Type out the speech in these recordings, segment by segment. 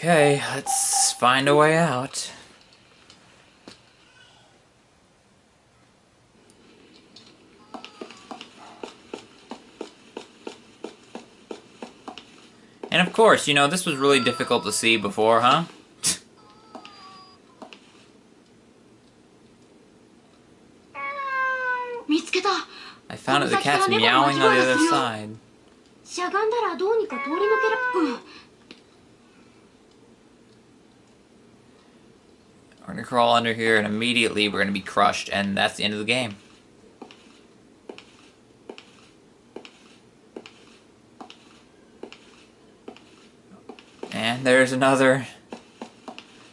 Okay, let's find a way out. And of course, you know, this was really difficult to see before, huh? I found it, the cat's meowing on the other side. We're gonna crawl under here and immediately we're gonna be crushed, and that's the end of the game. And there's another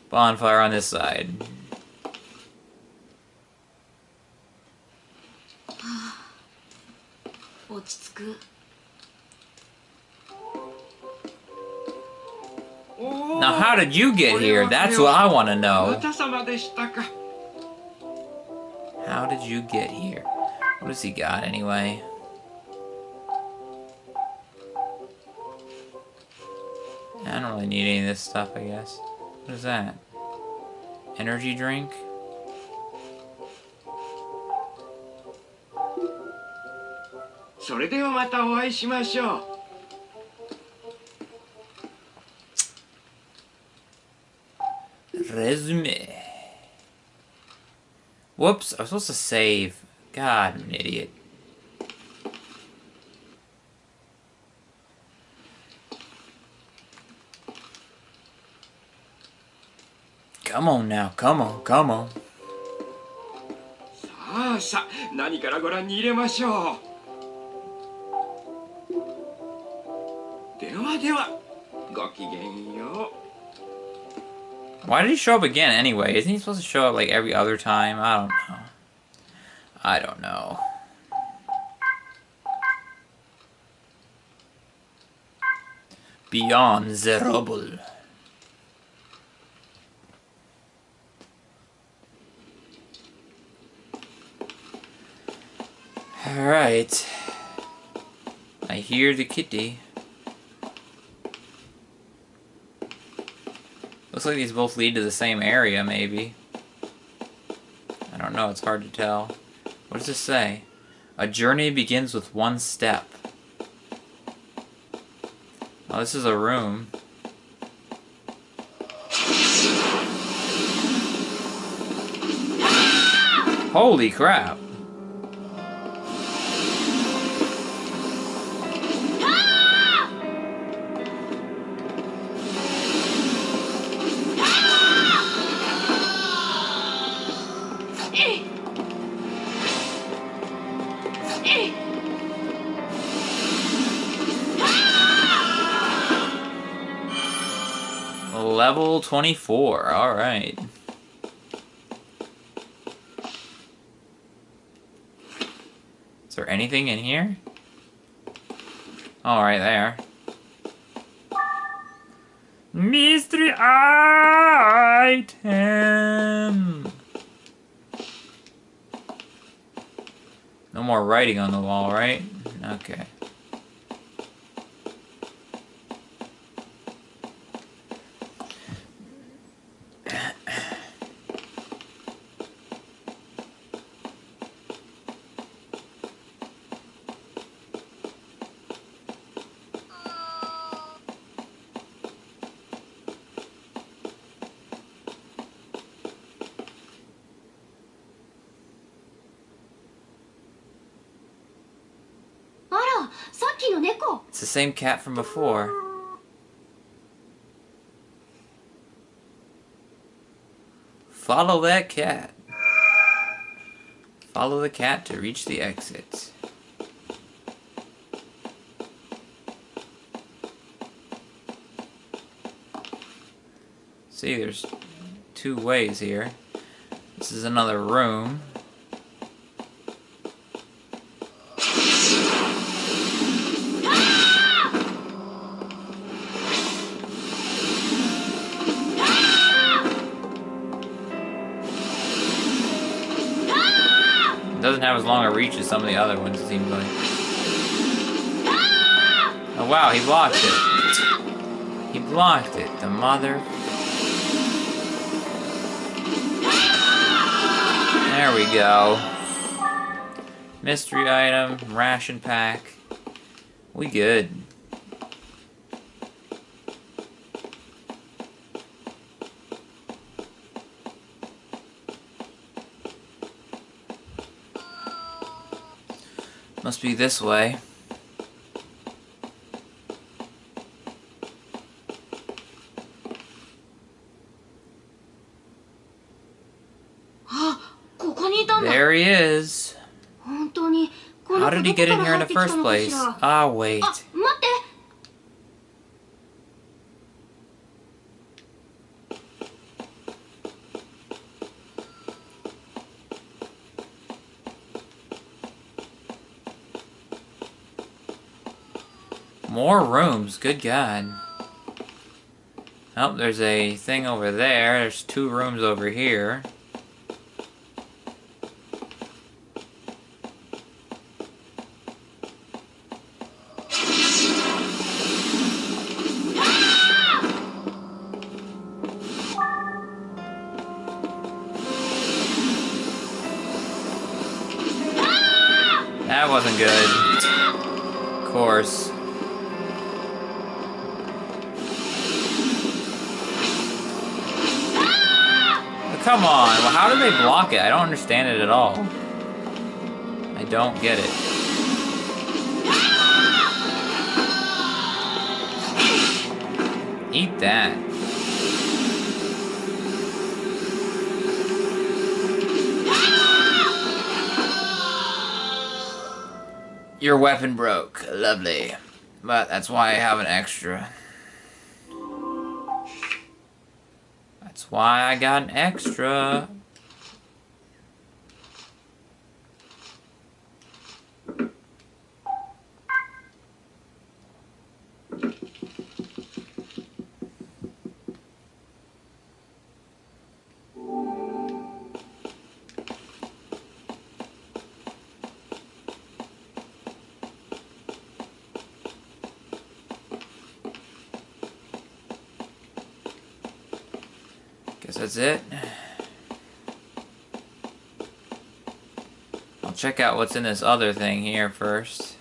bonfire on this side. Now, how did you get here? That's what I want to know. How did you get here? What does he got, anyway? I don't really need any of this stuff, I guess. What is that? Energy drink? Resume. Whoops, I was supposed to save. God, I'm an idiot. Come on now, come on, come on. Why did he show up again anyway? Isn't he supposed to show up like every other time? I don't know. I don't know. Beyond the rubble. Alright. I hear the kitty. Looks like these both lead to the same area, maybe. I don't know, it's hard to tell. What does this say? A journey begins with one step. Oh, this is a room. Holy crap! Level 24, alright. Is there anything in here? Oh, right there. Mystery item! No more writing on the wall, right? Okay. It's the same cat from before. Follow that cat. Follow the cat to reach the exit. See, there's two ways here. This is another room. Doesn't have as long a reach as some of the other ones, it seems like. Oh wow, he blocked it. He blocked it, the mother. There we go. Mystery item, ration pack. We good. Must be this way. There he is. How did he get in here in the first place? Ah, wait. More rooms, good God. Oh, there's a thing over there. There's 2 rooms over here. That wasn't good. Of course. Come on, well, how do they block it? I don't understand it at all. I don't get it. Eat that. Your weapon broke. Lovely. But that's why I have an extra. That's why I got an extra. Guess that's it. I'll check out what's in this other thing here first.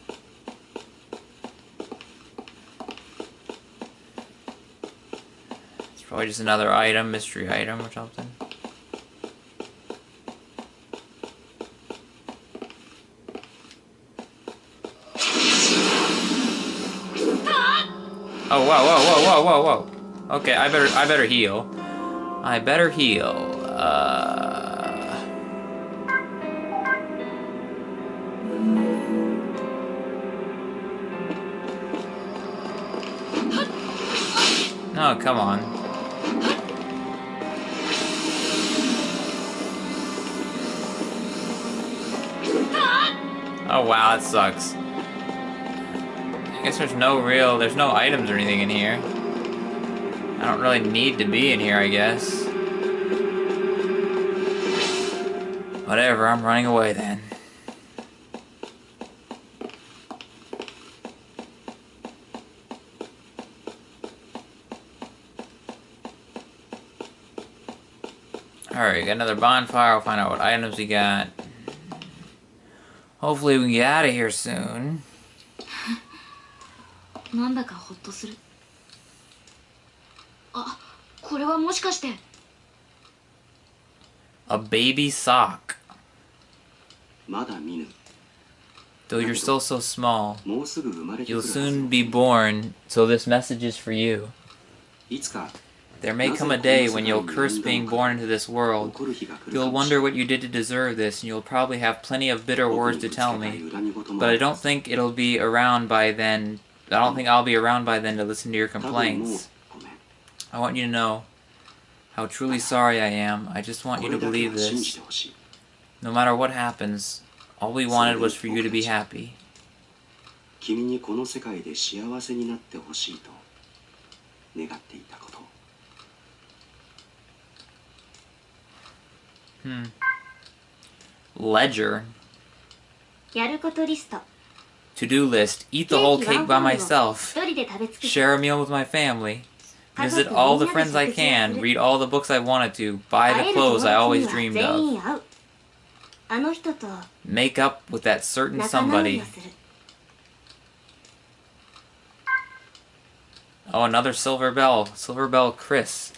It's probably just another item, mystery item or something. Oh, whoa, whoa, whoa, whoa, whoa, whoa. Okay, I better heal. I better heal. No, come on. Oh wow, that sucks. I guess there's no items or anything in here. I don't really need to be in here, I guess. Whatever, I'm running away then. Alright, got another bonfire. We'll find out what items we got. Hopefully we can get out of here soon. A baby sock. Though you're still so small, you'll soon be born, so this message is for you. There may come a day when you'll curse being born into this world. You'll wonder what you did to deserve this, and you'll probably have plenty of bitter words to tell me. But I don't think it'll be around by then. I don't think I'll be around by then to listen to your complaints. I want you to know how truly sorry I am. I just want you to believe this. No matter what happens, all we wanted was for you to be happy. Ledger. To-do list. Eat the whole cake by myself. Share a meal with my family. Visit all the friends I can, read all the books I wanted to, buy the clothes I always dreamed of. Make up with that certain somebody. Oh, another silver bell. Silver bell Chris.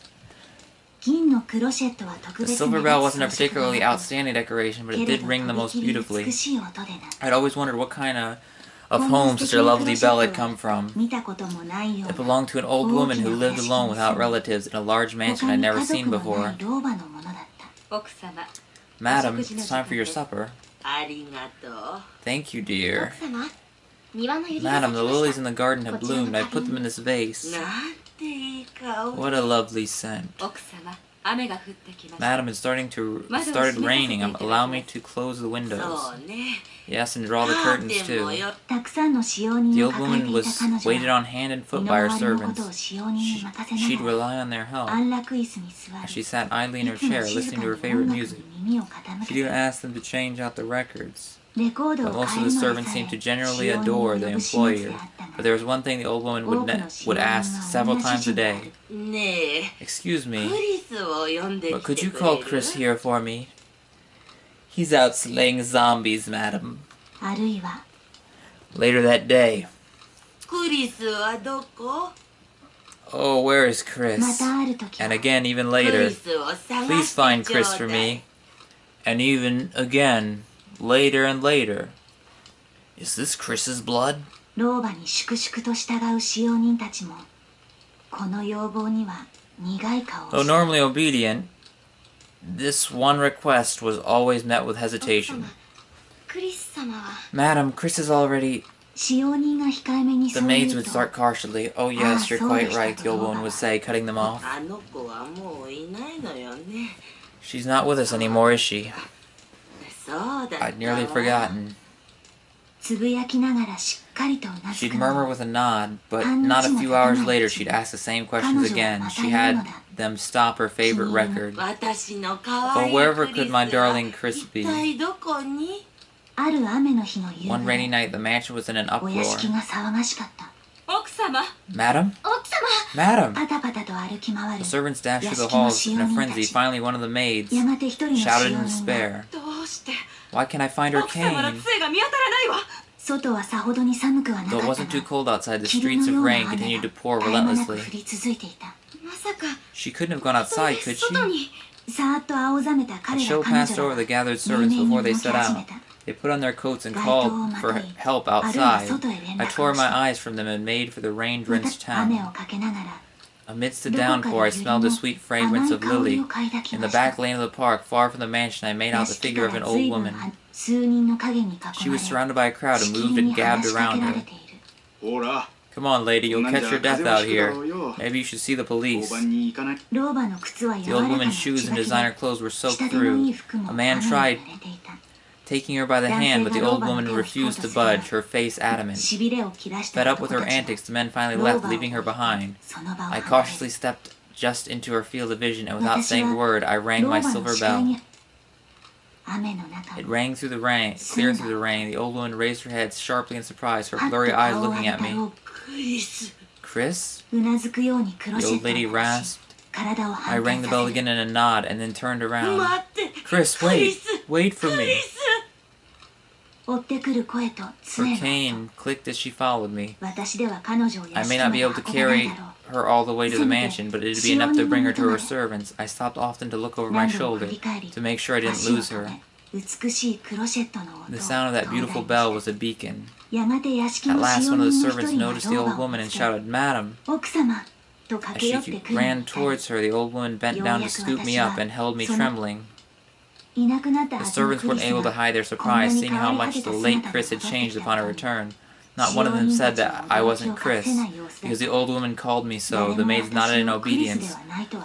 The silver bell wasn't a particularly outstanding decoration, but it did ring the most beautifully. I'd always wondered what kind of home such a lovely bell had come from. It belonged to an old woman who lived alone without relatives in a large mansion I'd never seen before. Madam, it's time for your supper. Thank you, dear. Madam, the lilies in the garden have bloomed. I put them in this vase. What a lovely scent. Madam, it's started raining. Allow me to close the windows. Yes, and draw the curtains too. The old woman was waited on hand and foot by her servants. She'd rely on their help. As she sat idly in her chair, listening to her favorite music, she'd even ask them to change out the records. But most of the servants seemed to generally adore the employer. But there was one thing the old woman would ask several times a day. Excuse me, but could you call Chris here for me? He's out slaying zombies, madam. Later that day. Oh, where is Chris? And again, even later. Please find Chris for me. And even again, later and later. Is this Chris's blood? Though normally obedient, this one request was always met with hesitation. Madam, Chris is already... The maids would start cautiously. Oh yes, you're quite right, the old woman would say, cutting them off. She's not with us anymore, is she? I'd nearly forgotten. She'd murmur with a nod, but not a few hours later she'd ask the same questions again. She had them stop her favorite record. Oh, wherever could my darling Chris be? One rainy night the mansion was in an uproar. Madam? Madam! The servants dashed through the halls in a frenzy. Finally, one of the maids shouted in despair. Why can't I find her cane? Though it wasn't too cold outside, the streets of rain continued to pour relentlessly. She couldn't have gone outside, could she? A show passed over the gathered servants before they set out. They put on their coats and called for help outside. I tore my eyes from them and made for the rain-drenched town. Amidst the downpour, I smelled the sweet fragrance of lily. In the back lane of the park, far from the mansion, I made out the figure of an old woman. She was surrounded by a crowd who moved and gabbed around her. Come on, lady, you'll catch your death out here. Maybe you should see the police. The old woman's shoes and designer clothes were soaked through. A man tried taking her by the hand, but the old woman refused to budge, her face adamant. Fed up with her antics, the men finally left, leaving her behind. I cautiously stepped just into her field of vision, and without saying a word, I rang my silver bell. It rang through the rain, clear through the rain. The old woman raised her head sharply in surprise, her blurry eyes looking at me. Chris? The old lady rasped. I rang the bell again in a nod, and then turned around. Chris, wait! Wait for me! Her cane clicked as she followed me. I may not be able to carry her all the way to the mansion, but it'd be enough to bring her to her servants. I stopped often to look over my shoulder, to make sure I didn't lose her. The sound of that beautiful bell was a beacon. At last, one of the servants noticed the old woman and shouted, "Madam!" As she ran towards her, the old woman bent down to scoop me up and held me trembling. The servants weren't able to hide their surprise, seeing how much the late Chris had changed upon her return. Not one of them said that I wasn't Chris, because the old woman called me so. The maids nodded in obedience,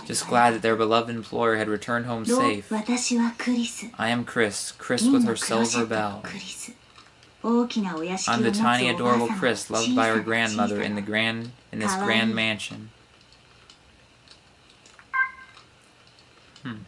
just glad that their beloved employer had returned home safe. I am Chris, Chris with her silver bell. I'm the tiny, adorable Chris, loved by her grandmother in this grand mansion. Hmm.